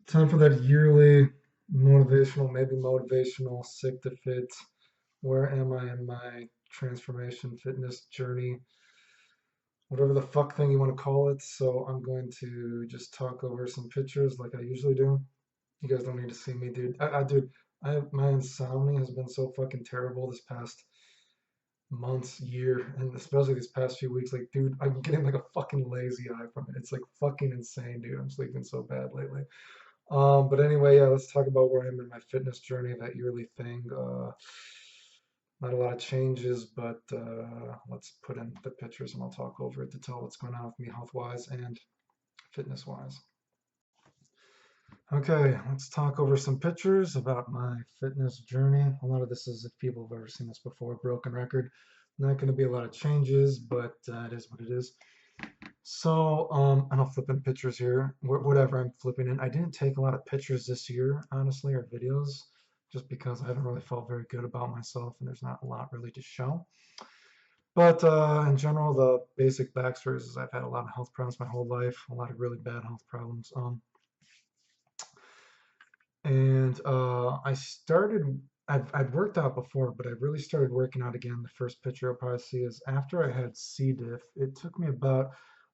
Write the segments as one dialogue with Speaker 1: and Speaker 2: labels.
Speaker 1: Time for that yearly motivational, maybe motivational, sick to fit. Where am I in my transformation fitness journey? Whatever the fuck thing you want to call it. So I'm going to just talk over some pictures like I usually do. You guys don't need to see me, dude. Dude, my insomnia has been so fucking terrible this past months, year, and especially these past few weeks. Like, dude, I'm getting like a fucking lazy eye from it. It's like fucking insane, dude. I'm sleeping so bad lately. But anyway, yeah, let's talk about where I'm in my fitness journey, that yearly thing. Not a lot of changes, but let's put in the pictures and I'll talk over it to tell what's going on with me health-wise and fitness-wise. Okay, let's talk over some pictures about my fitness journey. A lot of this is, if people have ever seen this before, broken record. Not going to be a lot of changes, but it is what it is. So, and I'll flip in pictures here, whatever I'm flipping in. I didn't take a lot of pictures this year, honestly, or videos, just because I haven't really felt very good about myself and there's not a lot really to show. But in general, the basic backstory is I've had a lot of health problems my whole life, a lot of really bad health problems. And I started, I'd worked out before, but I really started working out again. The first picture you'll probably see is after I had C. diff. It took me about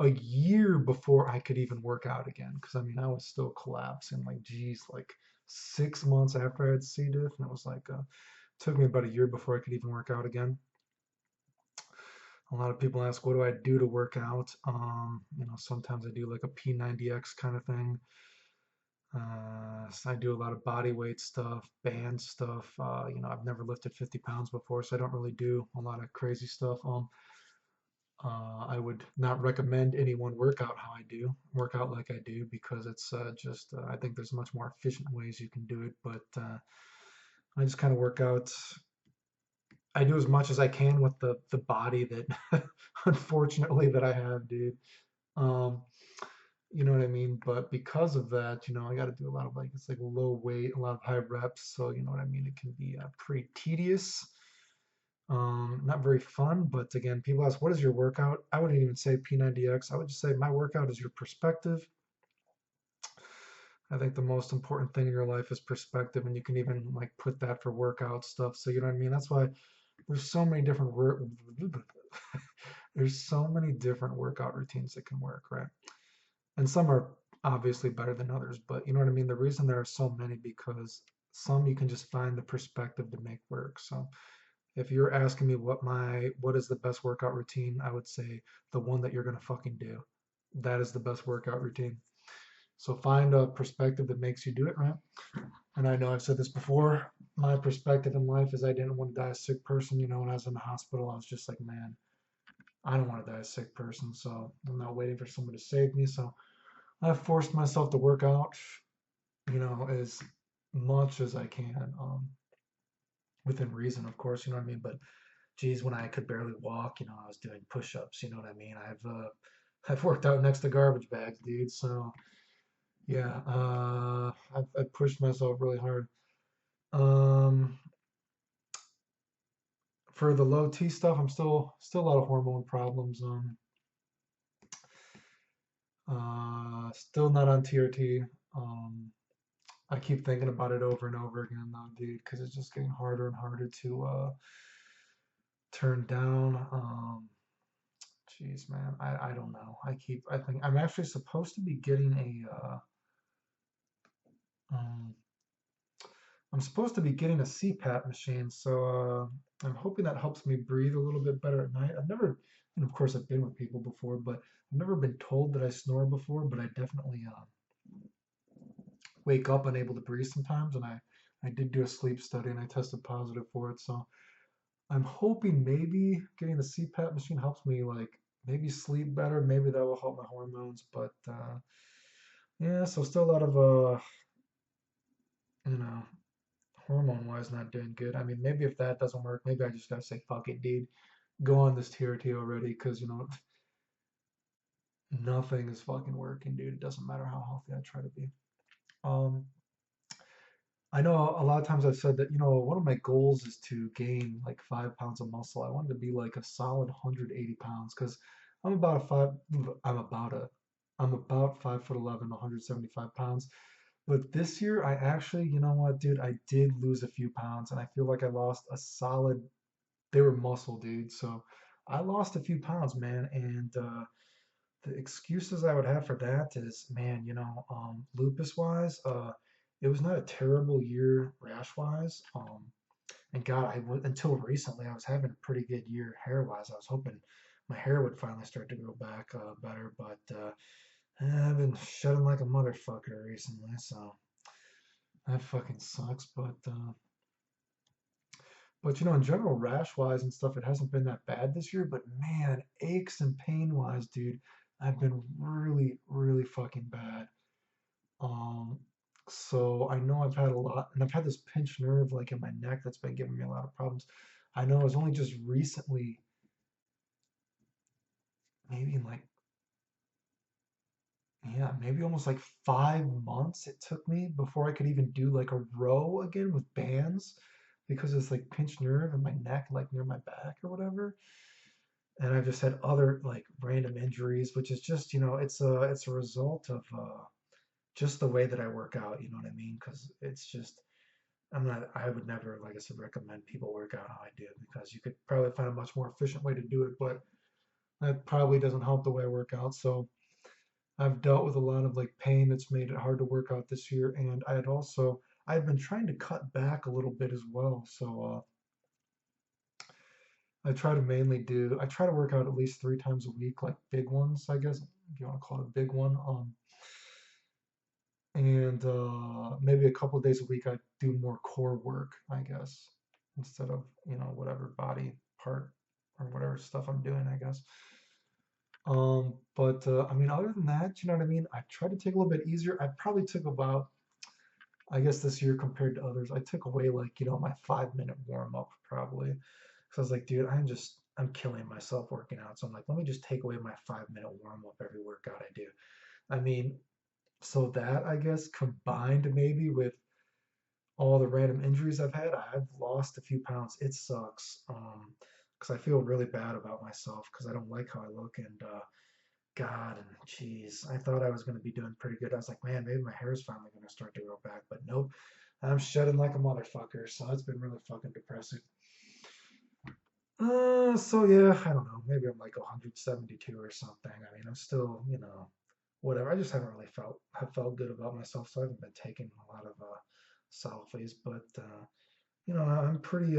Speaker 1: a year before I could even work out again. Because I mean, I was still collapsing, like, geez, like 6 months after I had C. diff. And it was like, took me about a year before I could even work out again. A lot of people ask, what do I do to work out? Sometimes I do like a P90X kind of thing. So I do a lot of body weight stuff, band stuff. I've never lifted 50 pounds before, so I don't really do a lot of crazy stuff. I would not recommend anyone work out like I do, because it's I think there's much more efficient ways you can do it. But I just kind of work out. I do as much as I can with the body that, unfortunately, that I have, dude. Um, you know what I mean? But because of that, I got to do a lot of, like, it's like low weight, a lot of high reps. So, you know what I mean? It can be pretty tedious, not very fun. But again, people ask, what is your workout? I wouldn't even say P90X. I would just say my workout is your perspective. I think the most important thing in your life is perspective, and you can even like put that for workout stuff. So, you know what I mean? That's why there's so many different there's so many different workout routines that can work, right? And some are obviously better than others, but you know what I mean? The reason there are so many, because some you can just find the perspective to make work. So if you're asking me what is the best workout routine, I would say the one that you're gonna fucking do. That is the best workout routine. So find a perspective that makes you do it, right? And I know I've said this before. My perspective in life is I didn't want to die a sick person. When I was in the hospital, I was just like, man, I don't want to die a sick person. So I'm not waiting for someone to save me. So I've forced myself to work out, as much as I can, within reason, of course, you know what I mean? But geez, when I could barely walk, I was doing push-ups, you know what I mean? I've worked out next to garbage bags, dude. So yeah, I've pushed myself really hard. Um, for the low T stuff, I'm still a lot of hormone problems. Still not on TRT. Um, I keep thinking about it over and over again though, dude, because it's just getting harder and harder to turn down. Jeez, man, I don't know. I think I'm actually supposed to be getting um, I'm supposed to be getting a CPAP machine, so I'm hoping that helps me breathe a little bit better at night. I've never, and of course I've been with people before, but I've never been told that I snore before, but I definitely wake up unable to breathe sometimes, and I did do a sleep study and I tested positive for it, so I'm hoping maybe getting the CPAP machine helps me, like, maybe sleep better. Maybe that will help my hormones. But yeah, so still a lot of you know, hormone wise, not doing good. I mean, maybe if that doesn't work, maybe I just gotta say fuck it, dude. Go on this TRT already, because nothing is fucking working, dude. It doesn't matter how healthy I try to be. Um, I know a lot of times I've said that, one of my goals is to gain like 5 pounds of muscle. I wanted to be like a solid 180 pounds, because I'm about a five, I'm about 5'11", 175 pounds. But this year, I actually, you know what, dude, I did lose a few pounds, and I feel like I lost a solid. They were muscle, dude. So I lost a few pounds, man. And the excuses I would have for that is, man, lupus wise, it was not a terrible year rash wise. And God, until recently, I was having a pretty good year hair wise. I was hoping my hair would finally start to grow back better, but I've been shedding like a motherfucker recently, so that fucking sucks. But in general, rash wise and stuff, it hasn't been that bad this year. But man, aches and pain wise, dude, I've been really, really fucking bad. Um, so I know I've had a lot, and I've had this pinched nerve like in my neck that's been giving me a lot of problems. I know it was only just recently, maybe in like, yeah, maybe almost like 5 months it took me before I could even do like a row again with bands because it's like pinched nerve in my neck, like near my back or whatever. And I've just had other like random injuries, which is just, it's a result of just the way that I work out, you know what I mean? Because it's just I would never, like I said, recommend people work out how I do because you could probably find a much more efficient way to do it, but that probably doesn't help the way I work out. So I've dealt with a lot of like pain that's made it hard to work out this year, and I've been trying to cut back a little bit as well. So I try to work out at least 3 times a week, like big ones, I guess, if you want to call it a big one. And maybe a couple of days a week I do more core work, I guess, instead of whatever body part or whatever stuff I'm doing, I guess. But I mean, other than that, you know what I mean? I try to take a little bit easier. I probably took about, I guess this year compared to others, I took away like, my 5 minute warm up probably. Because I was like, dude, I'm killing myself working out. So I'm like, let me just take away my 5 minute warm up every workout I do. I mean, so that I guess combined maybe with all the random injuries I've had, I've lost a few pounds. It sucks. Because I feel really bad about myself because I don't like how I look and God and jeez, I thought I was going to be doing pretty good. I was like, man, maybe my hair is finally going to start to grow back, but nope, I'm shedding like a motherfucker. So it's been really fucking depressing. So yeah, I don't know. Maybe I'm like 172 or something. I mean, I'm still, whatever. I just haven't really have felt good about myself, so I haven't been taking a lot of selfies. But I'm pretty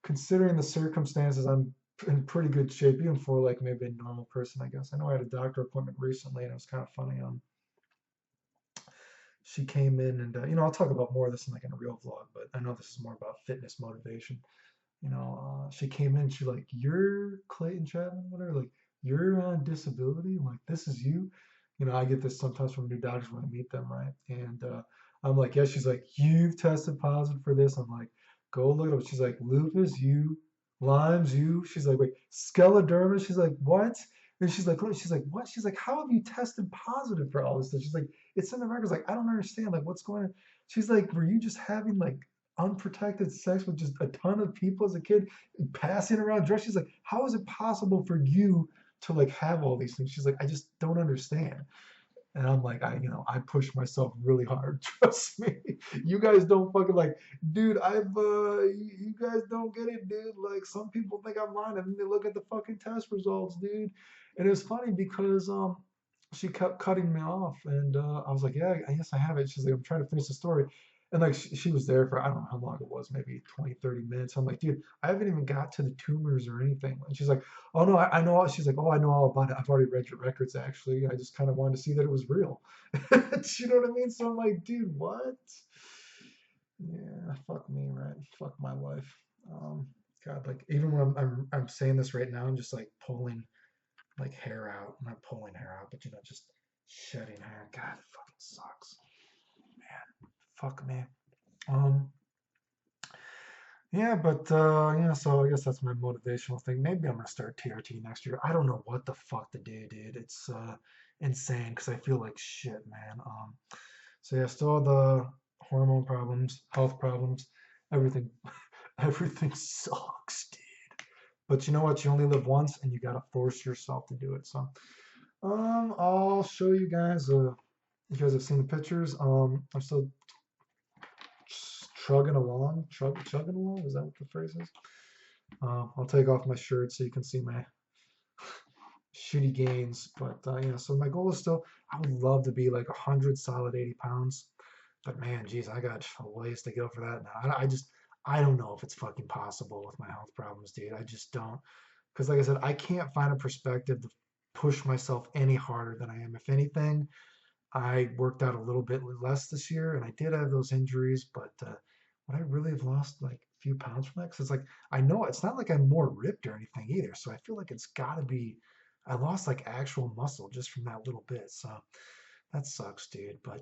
Speaker 1: considering the circumstances. I'm in pretty good shape, even for like maybe a normal person, I guess. I know I had a doctor appointment recently, and it was kind of funny. She came in, and I'll talk about more of this in like in a real vlog, but I know this is more about fitness motivation. She came in, she's like, "You're Clayton Chapman, whatever, like, you're on disability, like, this is you." I get this sometimes from new doctors when I meet them, right? And I'm like, "Yeah." She's like, "You've tested positive for this." I'm like, "Go look it up." She's like, "Lupus, you, Lyme's, you." She's like, "Wait, scleroderma?" She's like, "What?" And she's like, "Look," she's like, "What?" She's like, "How have you tested positive for all this stuff?" She's like, "It's in the records." Like, I don't understand. Like, what's going on? She's like, "Were you just having like unprotected sex with just a ton of people as a kid, passing around drugs?" She's like, "How is it possible for you to like have all these things?" She's like, "I just don't understand." And I'm like, I push myself really hard. Trust me. You guys don't fucking like, dude, you guys don't get it, dude. Like, some people think I'm lying and then they look at the fucking test results, dude. And it's funny because, she kept cutting me off and, I was like, yeah, I guess I have it. She's like, I'm trying to finish the story. And like, she was there for, I don't know how long it was, maybe 20, 30 minutes. I'm like, dude, I haven't even got to the tumors or anything. And she's like, "Oh no, I know." She's like, "Oh, I know all about it. I've already read your records. Actually, I just kind of wanted to see that it was real." You know what I mean? So I'm like, dude, what? Yeah, fuck me, right? Fuck my life. Um, God, like even when I'm saying this right now, I'm just like pulling like hair out. I'm not pulling hair out, but just shedding hair. God, it fucking sucks, man. Fuck me. Um, Yeah, but yeah, so I guess that's my motivational thing. Maybe I'm gonna start TRT next year. I don't know what the fuck to do, dude. It's insane because I feel like shit, man. So yeah, still the hormone problems, health problems, everything, everything sucks, dude. But you know what? You only live once, and you gotta force yourself to do it. So, I'll show you guys. You guys have seen the pictures. I'm still chugging along. Chugging along. Is that what the phrase is? I'll take off my shirt so you can see my shitty gains. But so my goal is still, I would love to be like 100 solid 80 pounds. But man, geez, I got a ways to go for that now. I don't know if it's fucking possible with my health problems, dude. I just don't. Because like I said, I can't find a perspective to push myself any harder than I am. If anything, I worked out a little bit less this year, and I did have those injuries, but would I really have lost like a few pounds from that? Because it's like I know it's not like I'm more ripped or anything either, so I feel like it's got to be I lost like actual muscle just from that little bit. So that sucks, dude. But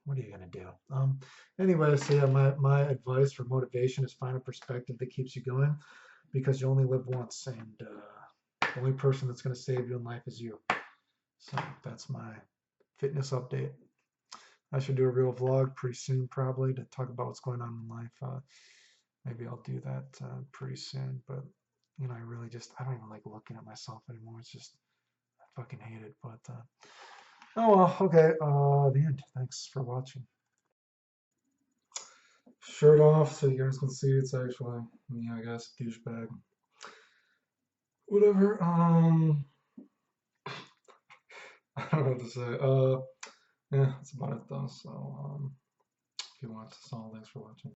Speaker 1: what are you gonna do? Anyway, so yeah, my advice for motivation is find a perspective that keeps you going because you only live once, and the only person that's gonna save you in life is you. So that's my fitness update. I should do a real vlog pretty soon, probably, to talk about what's going on in life. Maybe I'll do that pretty soon. But I really I don't even like looking at myself anymore. It's just I fucking hate it. But oh well, okay. The end. Thanks for watching. Shirt off so you guys can see it's actually me, I guess, douchebag. Whatever. I don't know what to say. Yeah, that's about it though. So if you watched this all, thanks for watching.